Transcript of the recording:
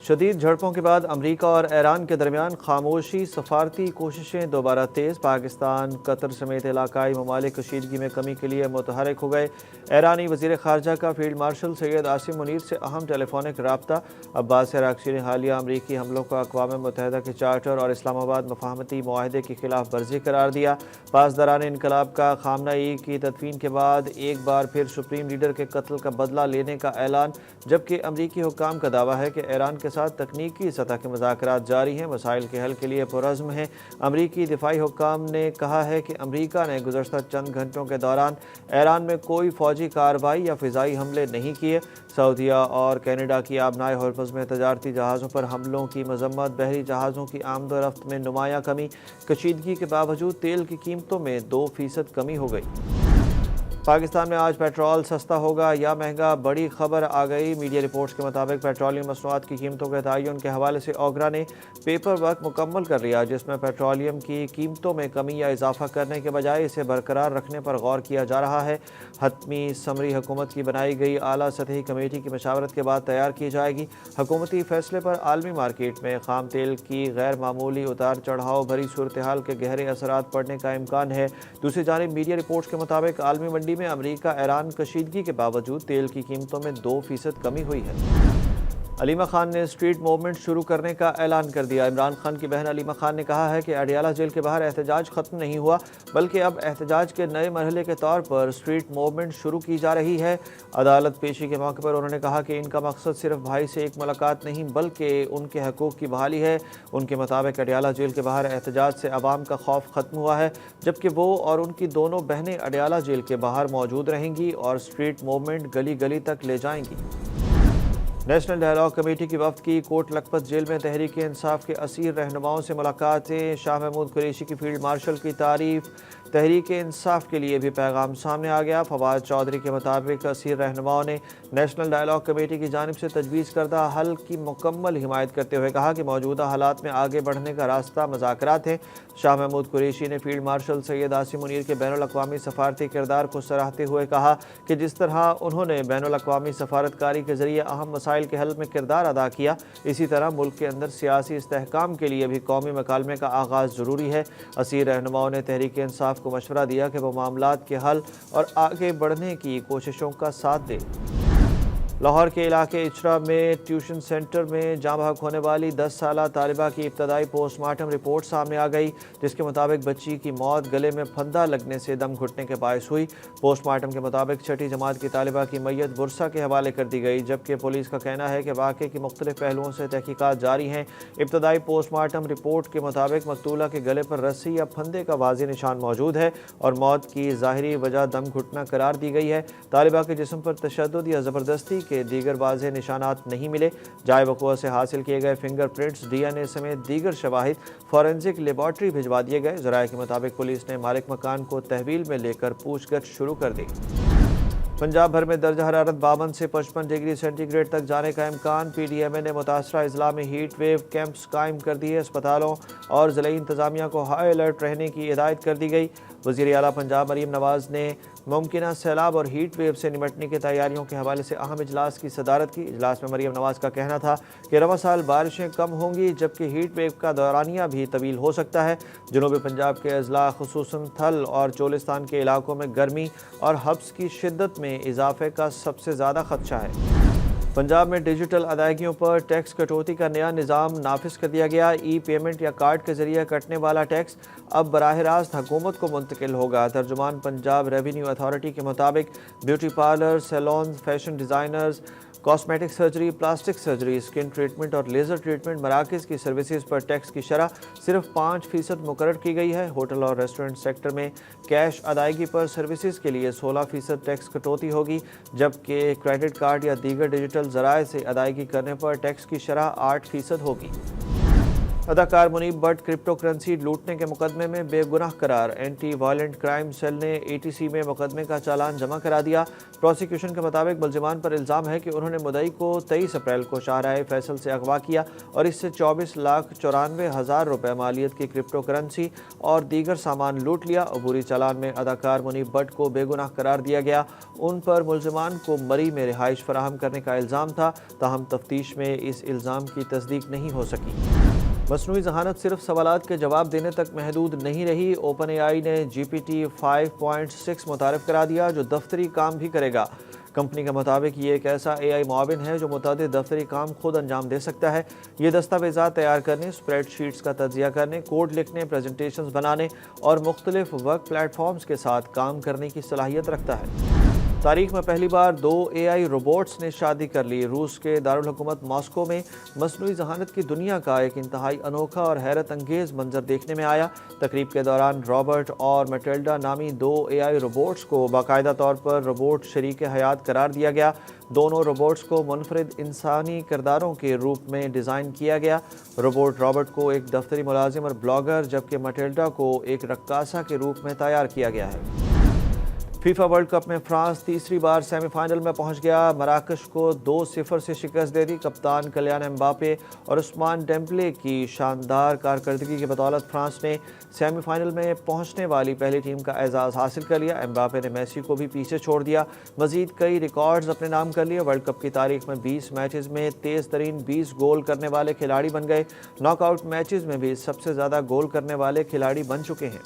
شدید جھڑپوں کے بعد امریکہ اور ایران کے درمیان خاموشی سفارتی کوششیں دوبارہ تیز۔ پاکستان، قطر سمیت علاقائی ممالک کشیدگی میں کمی کے لیے متحرک ہو گئے۔ ایرانی وزیر خارجہ کا فیلڈ مارشل سید عاصم منیر سے اہم ٹیلی فونک رابطہ۔ عباس عراقچی نے حالیہ امریکی حملوں کو اقوام متحدہ کے چارٹر اور اسلام آباد مفاہمتی معاہدے کی خلاف ورزی قرار دیا۔ پاسداران انقلاب کا خامنہ ای کی تدفین کے بعد ایک بار پھر سپریم لیڈر کے قتل کا بدلہ لینے کا اعلان، جبکہ امریکی حکام کا دعویٰ ہے کہ ایران کے ساتھ تکنیکی سطح کے مذاکرات جاری ہیں، مسائل کے حل کے لیے پرعزم ہیں۔ امریکی دفاعی حکام نے کہا ہے کہ امریکہ نے گزشتہ چند گھنٹوں کے دوران ایران میں کوئی فوجی کارروائی یا فضائی حملے نہیں کیے۔ سعودیہ اور کینیڈا کی آبنائے ہورمز میں تجارتی جہازوں پر حملوں کی مذمت۔ بحری جہازوں کی آمد و رفت میں نمایاں کمی۔ کشیدگی کے باوجود تیل کی قیمتوں میں 2% کمی ہو گئی۔ پاکستان میں آج پیٹرول سستا ہوگا یا مہنگا، بڑی خبر آ گئی۔ میڈیا رپورٹس کے مطابق پیٹرولیم مصنوعات کی قیمتوں کے تعین کے حوالے سے اوگرا نے پیپر ورک مکمل کر لیا، جس میں پیٹرولیم کی قیمتوں میں کمی یا اضافہ کرنے کے بجائے اسے برقرار رکھنے پر غور کیا جا رہا ہے۔ حتمی سمری حکومت کی بنائی گئی اعلیٰ سطحی کمیٹی کی مشاورت کے بعد تیار کی جائے گی۔ حکومتی فیصلے پر عالمی مارکیٹ میں خام تیل کی غیر معمولی اتار چڑھاؤ بھری صورتحال کے گہرے اثرات پڑنے کا امکان ہے۔ دوسری جانب میڈیا رپورٹس کے مطابق عالمی منڈی میں امریکہ ایران کشیدگی کے باوجود تیل کی قیمتوں میں 2% کمی ہوئی ہے۔ علیمہ خان نے اسٹریٹ موومنٹ شروع کرنے کا اعلان کر دیا۔ عمران خان کی بہن علیمہ خان نے کہا ہے کہ اڈیالہ جیل کے باہر احتجاج ختم نہیں ہوا، بلکہ اب احتجاج کے نئے مرحلے کے طور پر اسٹریٹ موومنٹ شروع کی جا رہی ہے۔ عدالت پیشی کے موقع پر انہوں نے کہا کہ ان کا مقصد صرف بھائی سے ایک ملاقات نہیں بلکہ ان کے حقوق کی بحالی ہے۔ ان کے مطابق اڈیالہ جیل کے باہر احتجاج سے عوام کا خوف ختم ہوا ہے، جبکہ وہ اور ان کی دونوں بہنیں اڈیالہ جیل کے باہر موجود رہیں گی اور اسٹریٹ موومنٹ گلی گلی تک لے جائیں گی۔ نیشنل ڈائیلاگ کمیٹی کی وفد کی کوٹ لکھپت جیل میں تحریک انصاف کے اسیر رہنماؤں سے ملاقاتیں۔ شاہ محمود قریشی کی فیلڈ مارشل کی تعریف۔ تحریک انصاف کے لیے بھی پیغام سامنے آ گیا۔ فواد چودھری کے مطابق اسیر رہنماؤں نے نیشنل ڈائیلاگ کمیٹی کی جانب سے تجویز کردہ حل کی مکمل حمایت کرتے ہوئے کہا کہ موجودہ حالات میں آگے بڑھنے کا راستہ مذاکرات ہیں۔ شاہ محمود قریشی نے فیلڈ مارشل سید عاصم منیر کے بین الاقوامی سفارتی کردار کو سراہتے ہوئے کہا کہ جس طرح انہوں نے بین الاقوامی سفارتکاری کے ذریعے اہم مسائل کے حل میں کردار ادا کیا، اسی طرح ملک کے اندر سیاسی استحکام کے لیے بھی قومی مکالمے کا آغاز ضروری ہے۔ اسیر رہنماؤں نے تحریک انصاف کو مشورہ دیا کہ وہ معاملات کے حل اور آگے بڑھنے کی کوششوں کا ساتھ دے۔ لاہور کے علاقے اچرا میں ٹیوشن سینٹر میں جاں بحق ہونے والی 10 سالہ طالبہ کی ابتدائی پوسٹ مارٹم رپورٹ سامنے آ گئی، جس کے مطابق بچی کی موت گلے میں پھندا لگنے سے دم گھٹنے کے باعث ہوئی۔ پوسٹ مارٹم کے مطابق چھٹی جماعت کی طالبہ کی میت برسا کے حوالے کر دی گئی، جبکہ پولیس کا کہنا ہے کہ واقعے کی مختلف پہلوؤں سے تحقیقات جاری ہیں۔ ابتدائی پوسٹ مارٹم رپورٹ کے مطابق مقتولہ کے گلے پر رسی یا پھندے کا واضح نشان موجود ہے اور موت کی ظاہری وجہ دم گھٹنا قرار دی گئی ہے۔ طالبہ کے جسم پر تشدد یا زبردستی کے دیگر واضح نشانات نہیں ملے۔ جائے وقوع سے حاصل کیے گئے فنگر پرنٹس، ڈی این اے سمیت دیگر شواہد فورینزک لیبارٹری بھجوا دیے گئے۔ ذرائع کے مطابق پولیس نے مالک مکان کو تحویل میں لے کر پوچھ گچھ شروع کر دی۔ پنجاب بھر میں درجہ حرارت 52 سے 55 ڈگری سینٹی گریڈ تک جانے کا امکان۔ پی ڈی ایم اے نے متاثرہ اضلاع میں ہیٹ ویو کیمپس قائم کر دیے۔ اسپتالوں اور ضلعی انتظامیہ کو ہائی الرٹ رہنے کی ہدایت کر دی گئی۔ وزیر اعلیٰ پنجاب مریم نواز نے ممکنہ سیلاب اور ہیٹ ویو سے نمٹنے کی تیاریوں کے حوالے سے اہم اجلاس کی صدارت کی۔ اجلاس میں مریم نواز کا کہنا تھا کہ رواں سال بارشیں کم ہوں گی، جبکہ ہیٹ ویو کا دورانیہ بھی طویل ہو سکتا ہے۔ جنوبی پنجاب کے اضلاع خصوصاً تھل اور چولستان کے علاقوں میں گرمی اور حبس کی شدت میں اضافے کا سب سے زیادہ خدشہ ہے۔ پنجاب میں ڈیجیٹل ادائیگیوں پر ٹیکس کٹوتی کا نیا نظام نافذ کر دیا گیا۔ ای پیمنٹ یا کارڈ کے ذریعے کٹنے والا ٹیکس اب براہ راست حکومت کو منتقل ہوگا۔ ترجمان پنجاب ریونیو اتھارٹی کے مطابق beauty parlour, salons, fashion designers, cosmetic surgery, plastic surgery, skin treatment اور لیزر ٹریٹمنٹ مراکز کی سروسز پر ٹیکس کی شرح صرف 5% مقرر کی گئی ہے۔ ہوٹل اور ریسٹورنٹ سیکٹر میں کیش ادائیگی پر سروسز کے لیے 16% ٹیکس کٹوتی ہوگی، جبکہ کریڈٹ کارڈ یا دیگر ڈیجیٹل ذرائع سے ادائیگی کرنے پر ٹیکس کی شرح 8% ہوگی۔ اداکار منیب بٹ کرپٹو کرنسی لوٹنے کے مقدمے میں بے گناہ قرار، اینٹی وائلنٹ کرائم سیل نے ATC میں مقدمے کا چالان جمع کرا دیا۔ پروسیکیوشن کے مطابق ملزمان پر الزام ہے کہ انہوں نے مدعی کو 23 اپریل کو شاہراہ فیصل سے اغوا کیا اور اس سے 24,94,000 روپے مالیت کی کرپٹو کرنسی اور دیگر سامان لوٹ لیا۔ عبوری چالان میں اداکار منیب بٹ کو بے گناہ قرار دیا گیا۔ ان پر ملزمان کو مری میں رہائش فراہم کرنے کا الزام تھا، تاہم تفتیش میں اس الزام کی تصدیق نہیں ہو سکی۔ مصنوعی ذہانت صرف سوالات کے جواب دینے تک محدود نہیں رہی۔ اوپن AI نے GPT 5.6 متعارف کرا دیا جو دفتری کام بھی کرے گا۔ کمپنی کے مطابق یہ ایک ایسا AI معاون ہے جو متعدد دفتری کام خود انجام دے سکتا ہے۔ یہ دستاویزات تیار کرنے، اسپریڈ شیٹس کا تجزیہ کرنے، کوڈ لکھنے، پریزنٹیشنز بنانے اور مختلف ورک پلیٹ فارمز کے ساتھ کام کرنے کی صلاحیت رکھتا ہے۔ تاریخ میں پہلی بار 2 AI روبوٹس نے شادی کر لی۔ روس کے دارالحکومت ماسکو میں مصنوعی ذہانت کی دنیا کا ایک انتہائی انوکھا اور حیرت انگیز منظر دیکھنے میں آیا۔ تقریب کے دوران رابرٹ اور میٹلڈا نامی 2 AI روبوٹس کو باقاعدہ طور پر روبوٹ شریک حیات قرار دیا گیا۔ دونوں روبوٹس کو منفرد انسانی کرداروں کے روپ میں ڈیزائن کیا گیا۔ روبوٹ رابرٹ کو ایک دفتری ملازم اور بلاگر، جبکہ میٹلڈا کو ایک رقاصہ کے روپ میں تیار کیا گیا ہے۔ فیفا ورلڈ کپ میں فرانس تیسری بار سیمی فائنل میں پہنچ گیا۔ مراکش کو 2-0 سے شکست دے دی۔ کپتان کلیان امباپے اور عثمان ڈیمبلے کی شاندار کارکردگی کی بدولت فرانس نے سیمی فائنل میں پہنچنے والی پہلی ٹیم کا اعزاز حاصل کر لیا۔ امباپے نے میسی کو بھی پیچھے چھوڑ دیا، مزید کئی ریکارڈز اپنے نام کر لیے۔ ورلڈ کپ کی تاریخ میں 20 میچز میں تیز ترین 20 گول کرنے والے کھلاڑی بن گئے۔ ناک آؤٹ میچز میں بھی سب سے زیادہ گول کرنے والے کھلاڑی بن چکے ہیں۔